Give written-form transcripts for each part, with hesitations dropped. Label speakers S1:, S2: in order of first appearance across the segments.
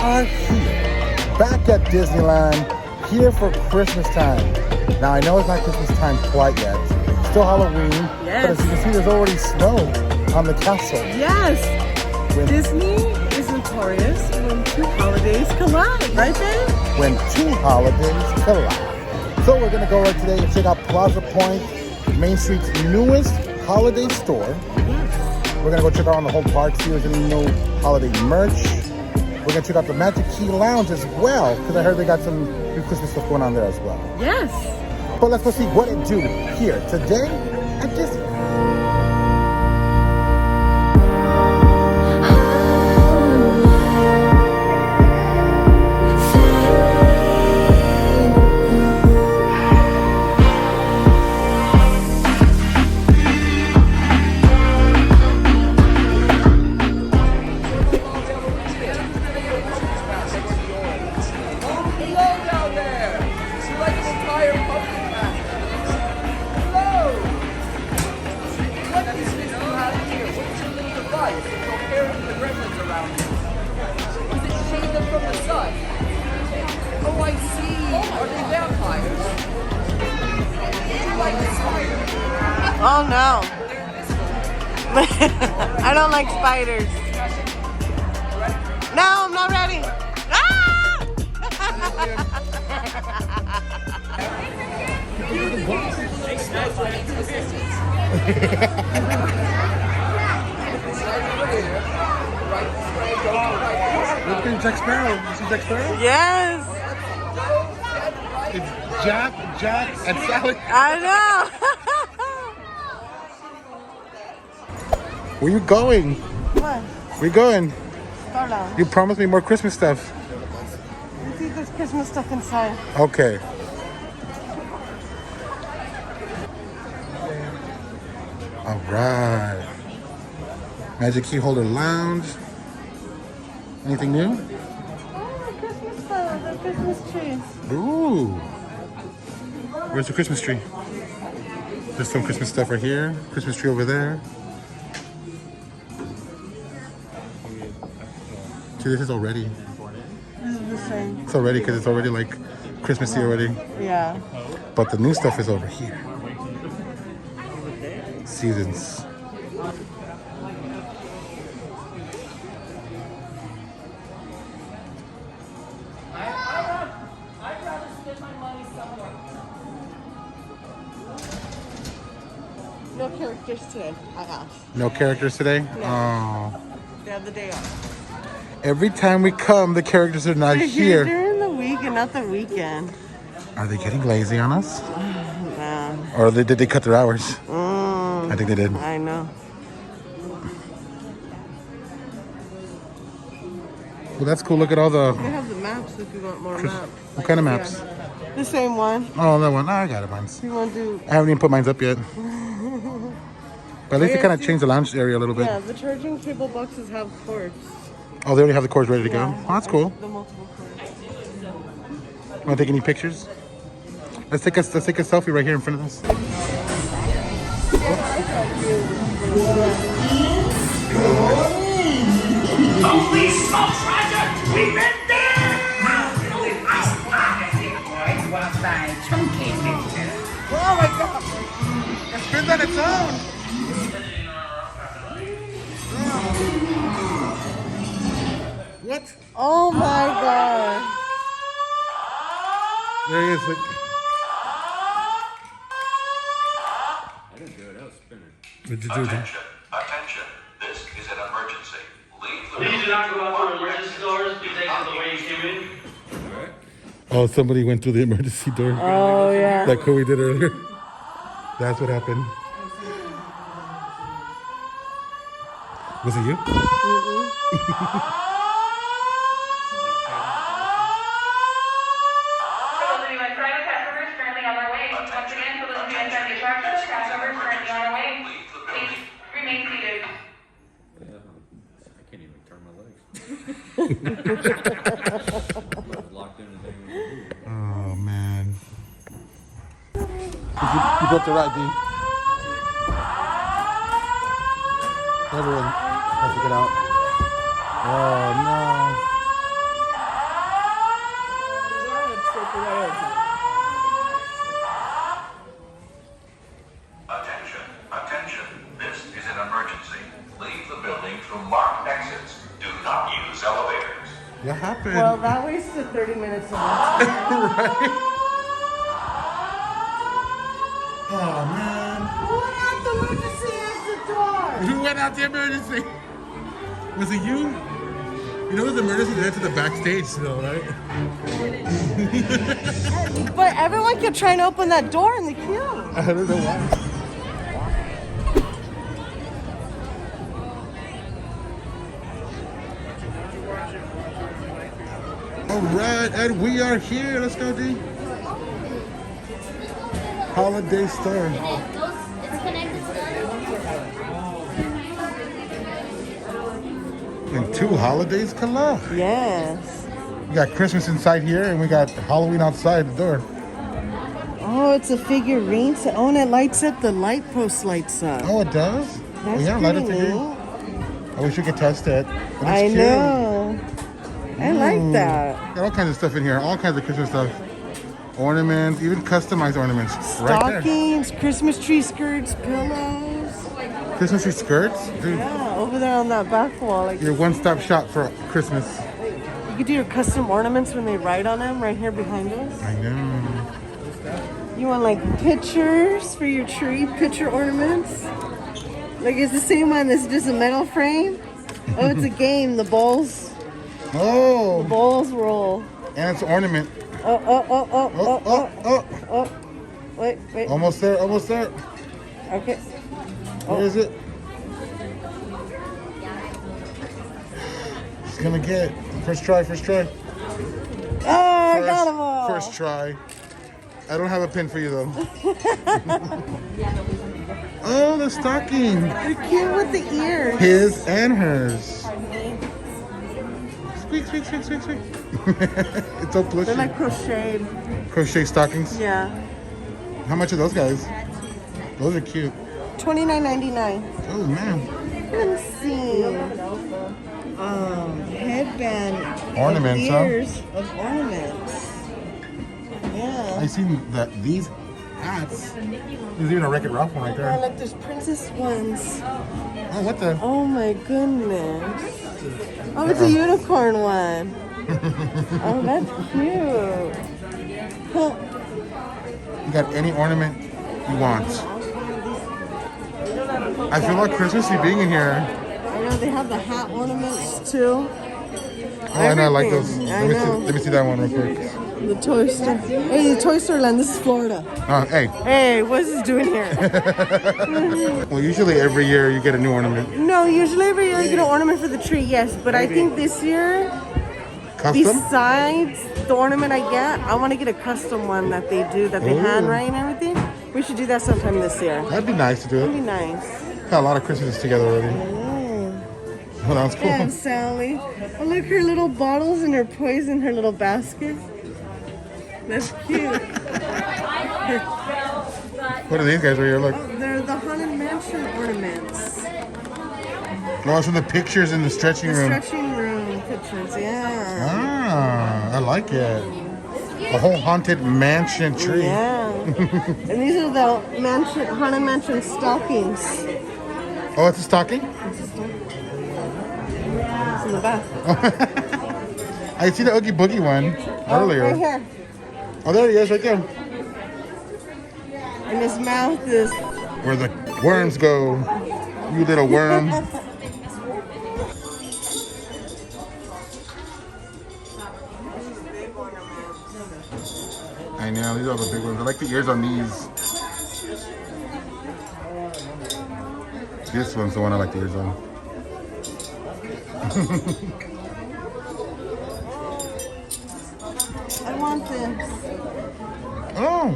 S1: are here, back at Disneyland, here for Christmas time. Now, I know it's not Christmas time quite yet. Still Halloween, but as you can see, there's already snow on the castle.
S2: Yes! Disney is notorious when two holidays collide, right, babe?
S1: When two holidays collide. So we're gonna go right today and check out Plaza Point, Main Street's newest holiday store. We're gonna go check out on the whole park, see if there's any new holiday merch. We're gonna check out the Magic Key Lounge as well, because I heard they got some new Christmas stuff going on there as well.
S2: Yes.
S1: But let's go see what it do here today at Disney.
S2: Oh no. I don't like spiders. No, I'm not ready. Ah!
S1: Look at Jack Sparrow. You see Jack Sparrow?
S2: Yes.
S1: It's Jack, and Sally.
S2: I know.
S1: Where you going?
S2: What?
S1: Where you going?
S2: Hold on.
S1: You promised me more Christmas stuff.
S2: Let's see if there's Christmas stuff inside.
S1: Okay. All right. Magic Key Holder Lounge. Anything new?
S2: Oh, Christmas stuff. The Christmas trees.
S1: Ooh. Where's the Christmas tree? There's some Christmas stuff right here. Christmas tree over there. See, this is already.
S2: This is the same.
S1: It's already because it's already like Christmassy already.
S2: Yeah.
S1: But the new stuff is over here. Seasons.
S2: No characters today. I asked.
S1: No characters today?
S2: No.
S1: Oh.
S2: They have the day off.
S1: Every time we come, the characters are not
S2: They're
S1: here.
S2: during the week and not the weekend.
S1: Are they getting lazy on us?
S2: Man.
S1: Or did they cut their hours? I think they did.
S2: I know.
S1: Well, that's cool. Look at all the...
S2: They have the maps if you want more maps.
S1: What kind of maps?
S2: The same one.
S1: Oh, that one. Oh, I got it. Mine.
S2: You want to do...
S1: I haven't even put mine up yet. But at least they kind of changed the lounge area a little bit.
S2: Yeah, the charging cable boxes have cords.
S1: Oh, they already have the cords ready to go?
S2: Yeah,
S1: Oh, that's cool.
S2: The multiple cords.
S1: Want to take any pictures? Let's take a selfie right here in front of us.
S3: Holy smokes, Roger! We've been there!
S1: Oh my God! It spins on its own! What?
S2: Oh my God.
S1: There he is. Look.
S4: I didn't do it, that was spinning.
S1: What'd you do?
S5: Attention, attention. This is an emergency. Leave the
S6: Please do not go out through emergency doors. Please exit the way you came in.
S1: Oh, somebody went through the emergency door.
S2: Oh, yeah.
S1: Like what we did earlier. That's what happened. Was it you?
S4: I can't even turn my legs. Locked in the thing.
S1: Oh man. You built the right, D. Everyone has to get out. Oh no. happened?
S2: Well, that wasted 30 minutes of my time.
S1: Right? Oh man.
S2: Who went out the emergency exit door?
S1: Who went out the emergency? Was it you? You know the emergency there to the backstage still, right?
S2: But everyone kept trying to open that door in the queue.
S1: I don't know why. All right, and we are here. Let's go, D. Holiday store. And 2 holidays collab.
S2: Yes.
S1: We got Christmas inside here, and we got Halloween outside the door.
S2: Oh, it's a figurine set. Oh, and it lights up. The light post lights up.
S1: Oh, it does?
S2: That's
S1: Yeah, light up
S2: pretty
S1: figure.
S2: neat.
S1: I wish we could test it. But it's
S2: I
S1: cute.
S2: know. I like that.
S1: Got all kinds of stuff in here. All kinds of Christmas stuff. Ornaments, even customized ornaments. Right there.
S2: Stockings, Christmas tree skirts, pillows.
S1: Christmas tree skirts? Dude,
S2: Yeah, over there on that back wall. Like,
S1: your one-stop shop for Christmas.
S2: you could do your custom ornaments when they write on them right here behind us.
S1: I know.
S2: You want like pictures for your tree, picture ornaments? Like it's the same one, it's just a metal frame. Oh, it's a game, the balls
S1: Oh,
S2: roll.
S1: and it's an ornament.
S2: Oh, oh, oh, oh,
S1: Oh,
S2: oh,
S1: oh,
S2: oh,
S1: oh.
S2: oh. Wait.
S1: Almost there, almost there.
S2: Okay.
S1: Where is it? It's gonna get it. First try, first try.
S2: Oh, I got them all.
S1: First try. I don't have a pin for you though. Oh, the stocking.
S2: They're cute with the ears.
S1: His and hers. Squeak, squeak, squeak, squeak, squeak. It's so plushy.
S2: They're like crocheted.
S1: Crochet stockings.
S2: Yeah.
S1: How much are those guys? Those are cute.
S2: $29.99.
S1: Oh man.
S2: Let's see. Headband.
S1: Ornaments, huh?
S2: Ears of ornaments. Yeah.
S1: I seen that these hats. There's even a Wreck-It Ralph one right
S2: Oh,
S1: there.
S2: look, there's princess ones.
S1: Oh, what the?
S2: Oh my goodness. Oh, it's a unicorn one. Oh, that's cute. Huh.
S1: You got any ornament you want. I feel like Christmassy being in here.
S2: I know they have the hat ornaments too.
S1: Oh, I know, I like those.
S2: Everything. I know.
S1: Let me see that one real quick.
S2: The Toy Story. Hey, the Toy Story Land. This is Florida.
S1: Hey.
S2: Hey, what is this doing here?
S1: Well, usually every year you get a new ornament.
S2: No, usually every year you get an ornament for the tree, yes. But I think this year,
S1: Custom?
S2: besides the ornament I get, I want to get a custom one that they do, that they
S1: Ooh.
S2: handwrite and everything. We should do that sometime this year.
S1: That'd be nice to do
S2: That'd be
S1: it.
S2: nice.
S1: Got a lot of Christmases together already. Oh, that was cool.
S2: Yeah, Sally. Oh, look, her little bottles and her poison in her little basket. That's cute.
S1: What are these guys right here? Look.
S2: They're the Haunted Mansion ornaments.
S1: Oh, it's from the pictures in the stretching
S2: The
S1: room.
S2: stretching room pictures, yeah.
S1: Ah, I like it. A whole haunted mansion tree.
S2: Yeah. And these are the mansion, Haunted Mansion stockings.
S1: Oh, it's a stocking?
S2: It's in the back.
S1: I see the Oogie Boogie one earlier.
S2: Oh, right here.
S1: Oh, there he is, right there.
S2: And his mouth is...
S1: Where the worms go. You little worm. I know, these are the big ones. I like the ears on these. This one's the one I like the ears on.
S2: I want this.
S1: Oh,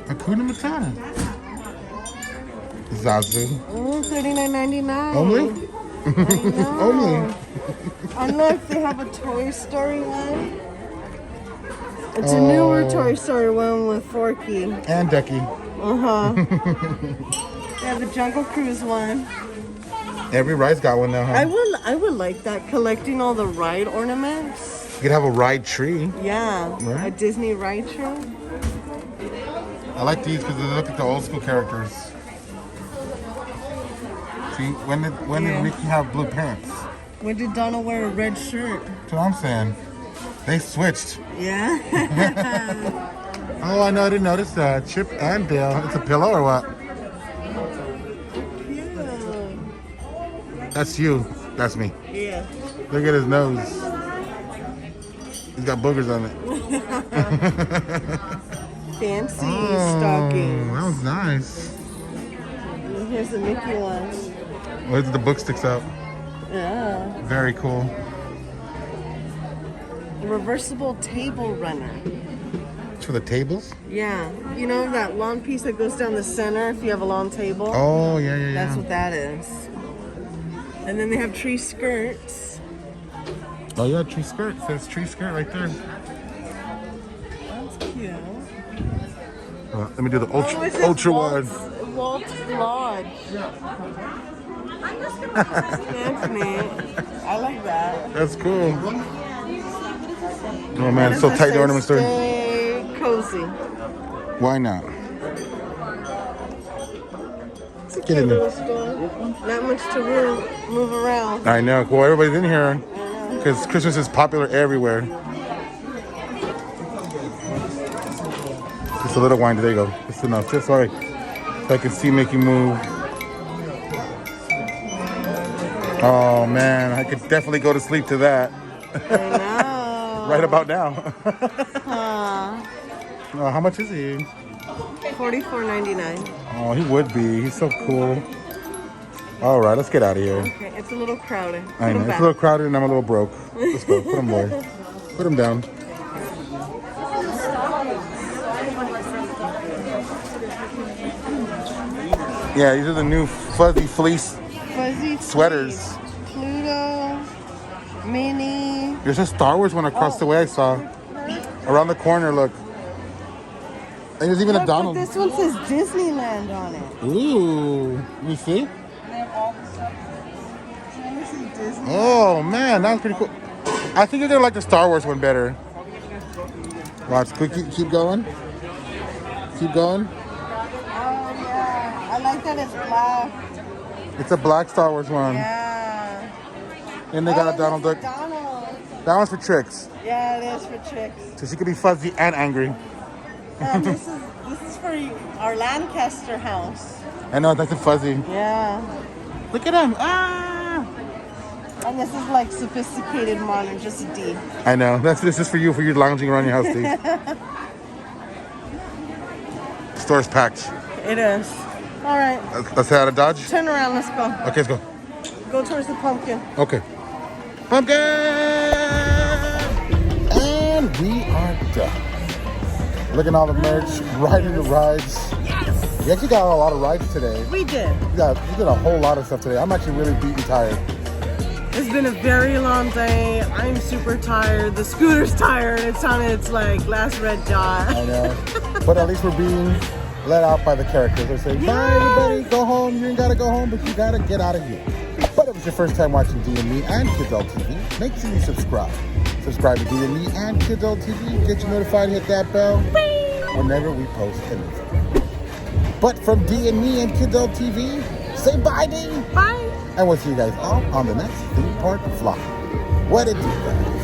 S1: Hakuna Matata. Zazu.
S2: Oh, $39.99.
S1: Only?
S2: I know.
S1: Only.
S2: And look, they have a Toy Story one. It's a newer Toy Story one with Forky.
S1: And Ducky.
S2: They have a Jungle Cruise one.
S1: Every ride's got one now, huh?
S2: I would like that, collecting all the ride ornaments.
S1: You could have a ride tree.
S2: Yeah,
S1: Right.
S2: a Disney ride tree.
S1: I like these because they look like the old school characters. See, when did
S2: Yeah.
S1: Mickey have blue pants?
S2: When did Donald wear a red shirt?
S1: That's what I'm saying. They switched.
S2: Yeah.
S1: Oh, I know. I didn't notice that. Chip and Dale. It's a pillow or what?
S2: Yeah.
S1: That's you. That's me.
S2: Yeah.
S1: Look at his nose. He's got boogers on it.
S2: Fancy
S1: Oh,
S2: stockings.
S1: that was nice.
S2: And here's the Mickey one.
S1: Where did the book sticks out?
S2: Yeah.
S1: Very cool.
S2: Reversible table runner.
S1: It's for the tables?
S2: Yeah. You know that long piece that goes down the center if you have a long table?
S1: Oh, yeah, yeah, yeah.
S2: That's what that is. And then they have tree skirts.
S1: Oh, yeah, tree skirt. Says tree skirt right there.
S2: That's cute.
S1: Let me do the
S2: Oh, it says
S1: ultra wide.
S2: Walt Lodge. That's neat. I like that.
S1: That's cool. Oh man, it's so tight the ornament store.
S2: Stay cozy.
S1: Why not?
S2: It's a
S1: Get
S2: cute
S1: in there.
S2: little store. Not much to move around.
S1: I know. Well, everybody's in here because Christmas is popular everywhere. Just a little wine. There you go. Just enough. Just sorry. So I can see Mickey move. Oh man, I could definitely go to sleep to that.
S2: I know.
S1: Right about now.
S2: Aw.
S1: Oh, how much is he?
S2: $44.99.
S1: Oh, he would be. He's so cool. All right, let's get out of here.
S2: Okay, it's a little crowded.
S1: I know. It's a little crowded and I'm a little broke. Let's go. Put him away. Put him down. Yeah, these are the new fuzzy fleece
S2: Fuzzy
S1: sweaters.
S2: Fleece. Pluto, Minnie.
S1: There's a Star Wars one across the way I saw. Around the corner, look. And there's even a
S2: Look,
S1: Donald.
S2: but this one says Disneyland on it.
S1: Ooh, you see?
S2: They have all the stuff. So this is Disney.
S1: Oh man, that was pretty cool. I think you're gonna like the Star Wars one better. Watch, keep going. Keep going.
S2: Oh yeah, I like that it's black.
S1: It's a black Star Wars one.
S2: Yeah.
S1: And they got a Donald Duck.
S2: Donald.
S1: That one's for Trix.
S2: Yeah, it is for chicks.
S1: So she could be fuzzy and angry.
S2: This is for our Lancaster house.
S1: I know, that's a fuzzy.
S2: Yeah.
S1: Look at him. Ah!
S2: And this is like sophisticated modern, just a D.
S1: I know. This is for you lounging around your house, Steve. Store's packed.
S2: It is. All right.
S1: Let's head out of Dodge.
S2: Turn around. Let's go.
S1: Okay, let's go.
S2: Go towards the pumpkin.
S1: Okay. Pumpkin! And we are done. Look at all the merch, riding the rides. We actually got a lot of rides today.
S2: We did.
S1: Yeah, we did a whole lot of stuff today. I'm actually really beat and tired.
S2: It's been a very long day. I'm super tired. The scooter's tired. It's on its like last red dot.
S1: I know. But at least we're being let out by the characters. They're saying, bye everybody, go home. You ain't gotta go home, but you gotta get out of here. But if it's your first time watching D&Me and KIDULT TV, make sure you subscribe. Subscribe to D&Me and KIDULT TV. Get you notified, hit that bell whenever we post anything. But from D&Me and KIDULT TV, say bye, D.
S2: Bye.
S1: And we'll see you guys all on the next theme park vlog. What it do, guys?